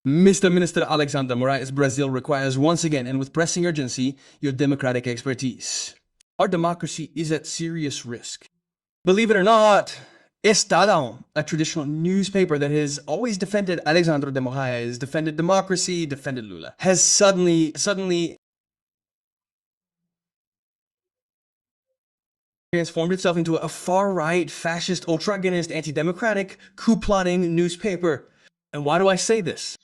Mr. Minister Alexander Moraes, Brazil requires once again and with pressing urgency your democratic expertise. Our democracy is at serious risk. Believe it or not, ESTADÃO, a traditional newspaper that has always defended Alexandre de Moraes, defended democracy, defended Lula, has suddenly transformed itself into a far-right, fascist, ultra-agonist, anti-democratic, coup-plotting newspaper. And why do I say this?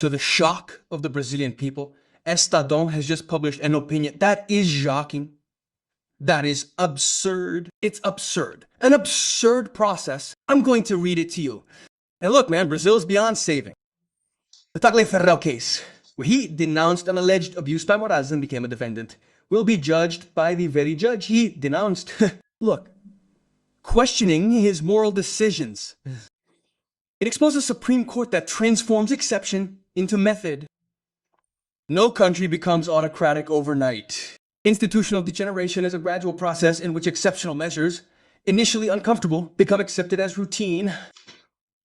To the shock of the Brazilian people, ESTADÃO has just published an opinion that is shocking. That is absurd. It's absurd. An absurd process. I'm going to read it to you. And look, man, Brazil is beyond saving. The Tagliaferro case, where he denounced an alleged abuse by Moraes and became a defendant, will be judged by the very judge he denounced. Look, questioning his moral decisions. It exposes a Supreme Court that transforms exception into method. No country becomes autocratic overnight. Institutional degeneration is a gradual process in which exceptional measures, initially uncomfortable, become accepted as routine.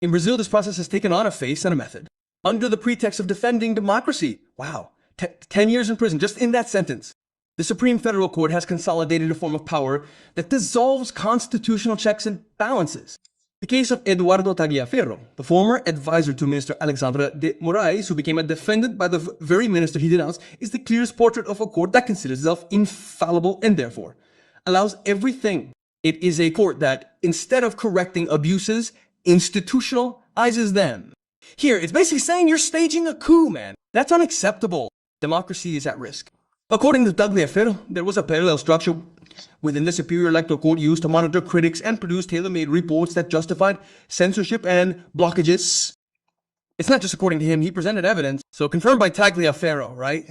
In Brazil, this process has taken on a face and a method. Under the pretext of defending democracy. Wow. 10 years in prison, just in that sentence. The Supreme Federal Court has consolidated a form of power that dissolves constitutional checks and balances. The case of Eduardo Tagliaferro, the former advisor to Minister Alexandre de Moraes, who became a defendant by the very minister he denounced, is the clearest portrait of a court that considers itself infallible and therefore allows everything. It is a court that, instead of correcting abuses, institutionalizes them. Here, it's basically saying you're staging a coup, man. That's unacceptable. Democracy is at risk. According to Tagliaferro, there was a parallel structure within the Superior Electoral Court used to monitor critics and produce tailor-made reports that justified censorship and blockages. It's not just according to him, he presented evidence, so confirmed by Tagliaferro, right?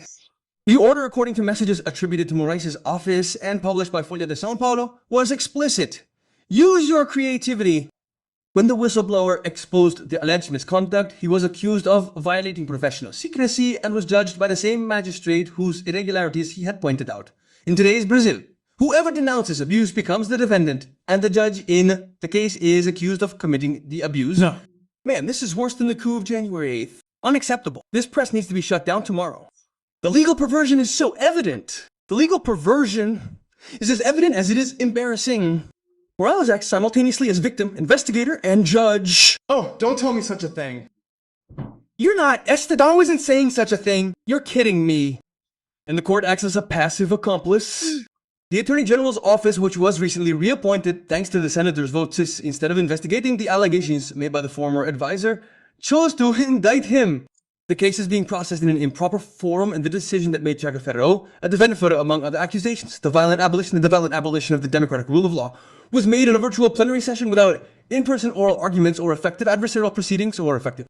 The order, according to messages attributed to Moraes' office and published by Folha de São Paulo, was explicit. Use your creativity. When the whistleblower exposed the alleged misconduct, he was accused of violating professional secrecy and was judged by the same magistrate whose irregularities he had pointed out. In today's Brazil, whoever denounces abuse becomes the defendant, and the judge in the case is accused of committing the abuse. No. Man, this is worse than the coup of January 8th. Unacceptable. This press needs to be shut down tomorrow. The legal perversion is so evident. The legal perversion is as evident as it is embarrassing. Moraes acts simultaneously as victim, investigator, and judge. Oh, don't tell me such a thing. You're not. ESTADÁO isn't saying such a thing. You're kidding me. And the court acts as a passive accomplice. The Attorney General's office, which was recently reappointed thanks to the senator's votes, instead of investigating the allegations made by the former advisor, chose to indict him. The case is being processed in an improper forum, and the decision that made Tagliaferro a defendant for, among other accusations, the violent abolition of the democratic rule of law, was made in a virtual plenary session without in-person oral arguments or effective adversarial proceedings or effective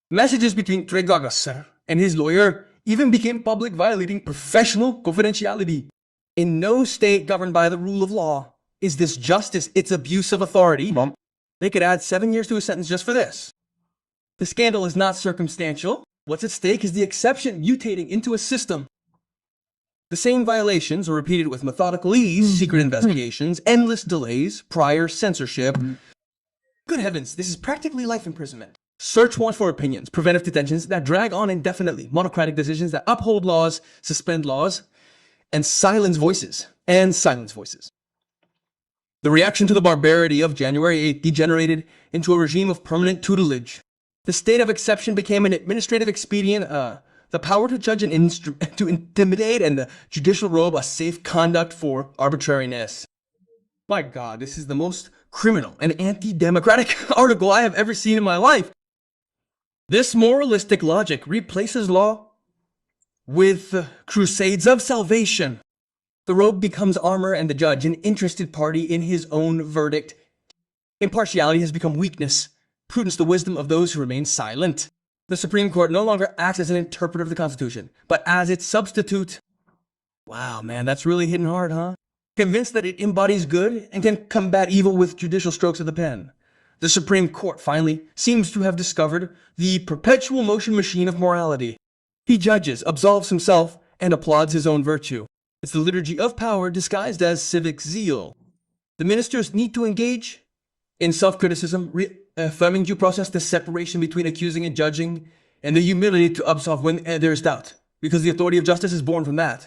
messages between Tagliaferro and his lawyer even became public, violating professional confidentiality. In no state governed by the rule of law is this justice, it's abuse of authority. They could add 7 years to a sentence just for this. The scandal is not circumstantial. What's at stake is the exception mutating into a system. The same violations are repeated with methodical ease, secret investigations, endless delays, prior censorship. Good heavens, this is practically life imprisonment. Search warrants for opinions, preventive detentions that drag on indefinitely, monocratic decisions that uphold laws, suspend laws, and silence voices. The reaction to the barbarity of January 8th degenerated into a regime of permanent tutelage. The state of exception became an administrative expedient, the power to judge and to intimidate, and the judicial robe a safe conduct for arbitrariness. My God, this is the most criminal and anti-democratic article I have ever seen in my life. This moralistic logic replaces law with crusades of salvation. The robe becomes armor and the judge an interested party in his own verdict. Impartiality has become weakness, prudence the wisdom of those who remain silent. The Supreme Court no longer acts as an interpreter of the Constitution, but as its substitute. Wow, man, that's really hitting hard, huh? Convinced that it embodies good and can combat evil with judicial strokes of the pen. The Supreme Court, finally, seems to have discovered the perpetual motion machine of morality. He judges, absolves himself, and applauds his own virtue. It's the liturgy of power disguised as civic zeal. The ministers need to engage in self-criticism, affirming due process, the separation between accusing and judging, and the humility to absolve when there's doubt, because the authority of justice is born from that.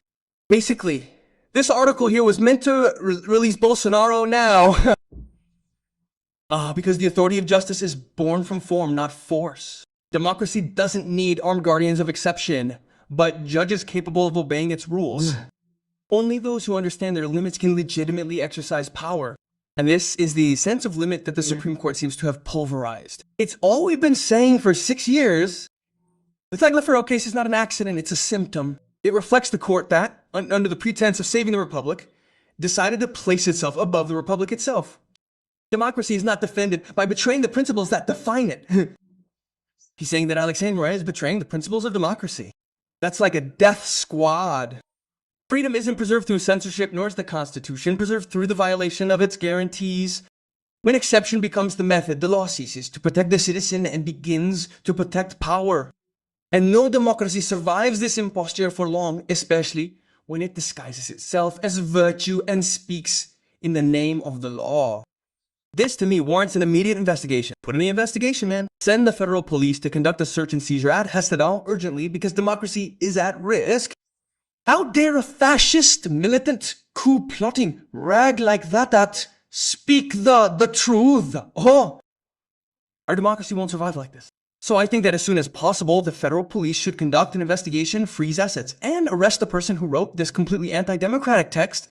Basically, this article here was meant to release Bolsonaro now. Because the authority of justice is born from form, not force. Democracy doesn't need armed guardians of exception, but judges capable of obeying its rules. Only those who understand their limits can legitimately exercise power. And this is the sense of limit that the Supreme Court seems to have pulverized. It's all we've been saying for 6 years. The Tagliaferro case is not an accident, it's a symptom. It reflects the court that, under the pretense of saving the Republic, decided to place itself above the Republic itself. Democracy is not defended by betraying the principles that define it. He's saying that Alexander Moraes is betraying the principles of democracy. That's like a death squad. Freedom isn't preserved through censorship, nor is the Constitution preserved through the violation of its guarantees. When exception becomes the method, the law ceases to protect the citizen and begins to protect power. And no democracy survives this imposture for long, especially when it disguises itself as virtue and speaks in the name of the law. This, to me, warrants an immediate investigation. Put in the investigation, man. Send the federal police to conduct a search and seizure at ESTADÁO urgently because democracy is at risk. How dare a fascist, militant, coup-plotting rag like that speak the truth? Oh, our democracy won't survive like this. So I think that as soon as possible, the federal police should conduct an investigation, freeze assets, and arrest the person who wrote this completely anti-democratic text.